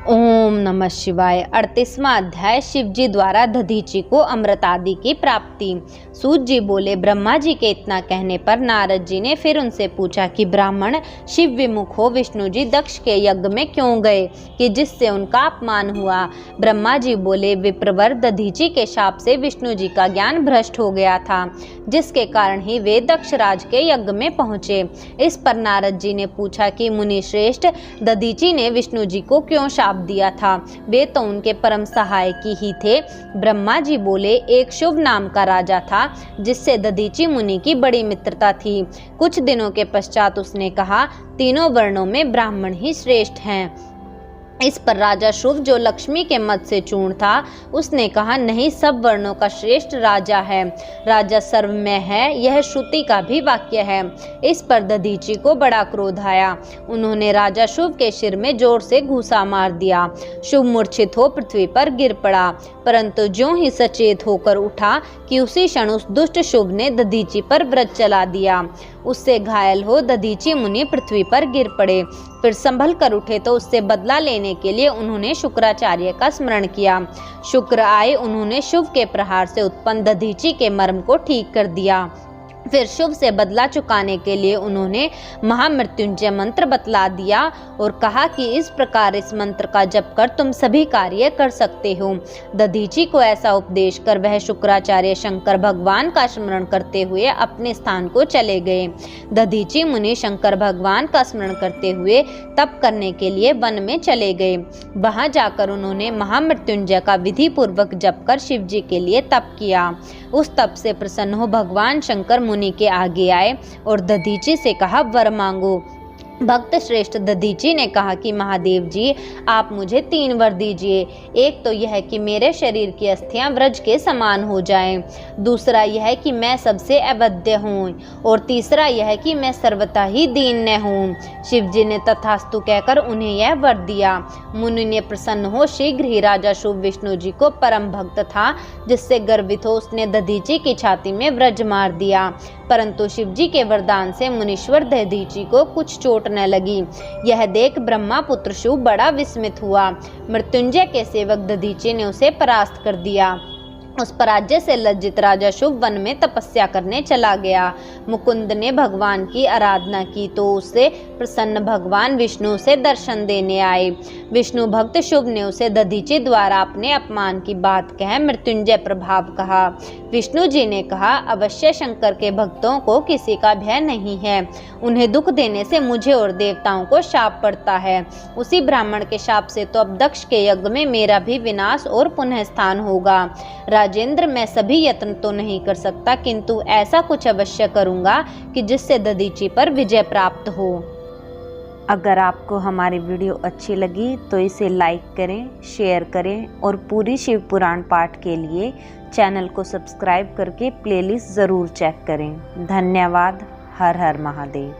ओम नमः शिवाय। 38वां अध्याय शिवजी द्वारा दधीचि को अमृत आदि की प्राप्ति। सूत जी बोले, ब्रह्मा जी के इतना कहने पर नारद जी ने फिर उनसे पूछा कि ब्राह्मण शिव विमुख हो विष्णु जी दक्ष के यज्ञ में क्यों गए कि जिससे उनका अपमान हुआ। ब्रह्मा जी बोले, विप्रवर दधीचि के शाप से विष्णु जी का ज्ञान भ्रष्ट हो गया था, जिसके कारण ही वे दक्ष राज के यज्ञ में पहुंचे। इस पर नारद जी ने पूछा कि मुनि श्रेष्ठ, दधीचि ने विष्णु जी को क्यों शाप दिया था, वे तो उनके परम सहायक ही थे। ब्रह्मा जी बोले, एक शुभ नाम का राजा था जिससे दधीचि मुनि की बड़ी मित्रता थी। कुछ दिनों के पश्चात उसने कहा, तीनों वर्णों में ब्राह्मण ही श्रेष्ठ हैं। इस पर राजा शुभ, जो लक्ष्मी के मत से चूर्ण था, उसने कहा, नहीं, सब वर्णों का श्रेष्ठ राजा है, राजा सर्वमय है, यह श्रुति का भी वाक्य है। इस पर दधीचि को बड़ा क्रोध आया। उन्होंने राजा शुभ के सिर में जोर से घूसा मार दिया। शुभ मूर्छित हो पृथ्वी पर गिर पड़ा, परंतु ज्यों ही सचेत होकर उठा कि उसी क्षण उस दुष्ट शुभ ने दधीचि पर वज्र चला दिया। उससे घायल हो दधीचि मुनि पृथ्वी पर गिर पड़े। फिर संभल कर उठे तो उससे बदला लेने के लिए उन्होंने शुक्राचार्य का स्मरण किया। शुक्र आए, उन्होंने शुभ के प्रहार से उत्पन्न दधीचि के मर्म को ठीक कर दिया। फिर शुभ से बदला चुकाने के लिए उन्होंने महामृत्युंजय मंत्र बतला दिया और कहा कि इस प्रकार इस मंत्र का जप कर तुम सभी कार्य कर सकते हो। दधीचि को ऐसा उपदेश कर वह शुक्राचार्य शंकर भगवान का स्मरण करते हुए अपने स्थान को चले गए। दधीचि मुनि शंकर भगवान का स्मरण करते हुए तप करने के लिए वन में चले गए। वहां जाकर उन्होंने महामृत्युंजय का विधि पूर्वक जप कर शिव जी के लिए तप किया। उस तप से प्रसन्न हो भगवान शंकर मुनि के आगे आए और दधीचि से कहा, वर मांगो। भक्त श्रेष्ठ दधीचि ने कहा कि महादेव जी, आप मुझे 3 वर दीजिए। एक तो यह कि मेरे शरीर की अस्थियां व्रज के समान हो जाएं, दूसरा यह कि मैं सबसे अवध्य हूँ, और तीसरा यह कि मैं सर्वथा ही दीन्य हूँ। शिव जी ने तथास्तु कहकर उन्हें यह वर दिया। मुनि ने प्रसन्न हो शीघ्र ही राजा शुभ विष्णु जी को परम भक्त था, जिससे गर्वित हो उसने दधीचि की छाती में व्रज मार दिया, परंतु शिव जी के वरदान से मुनीश्वर दधीचि को कुछ चोट न लगी। यह देख ब्रह्मा पुत्र शुभ बड़ा विस्मित हुआ। मृत्युंजय के सेवक दधीचि ने उसे परास्त कर दिया। उस पराजय से लज्जित राजा शुभ वन में तपस्या करने चला गया। मुकुंद ने भगवान की आराधना की तो उससे प्रसन्न भगवान विष्णु से दर्शन देने आए। विष्णु भक्त शुभ ने उसे दधीचि द्वारा अपने अपमान की बात कह मृत्युंजय प्रभाव कहा। विष्णु जी ने कहा, अवश्य शंकर के भक्तों को किसी का भय नहीं है, उन्हें दुख देने से मुझे और देवताओं को शाप पड़ता है। उसी ब्राह्मण के शाप से तो अब दक्ष के यज्ञ में मेरा भी विनाश और पुनः स्थान होगा। राजेंद्र, मैं सभी यत्न तो नहीं कर सकता, किंतु ऐसा कुछ अवश्य करूंगा कि जिससे दधीचि पर विजय प्राप्त हो। अगर आपको हमारी वीडियो अच्छी लगी तो इसे लाइक करें, शेयर करें और पूरी शिव पुराण पाठ के लिए चैनल को सब्सक्राइब करके प्लेलिस्ट ज़रूर चेक करें। धन्यवाद। हर हर महादेव।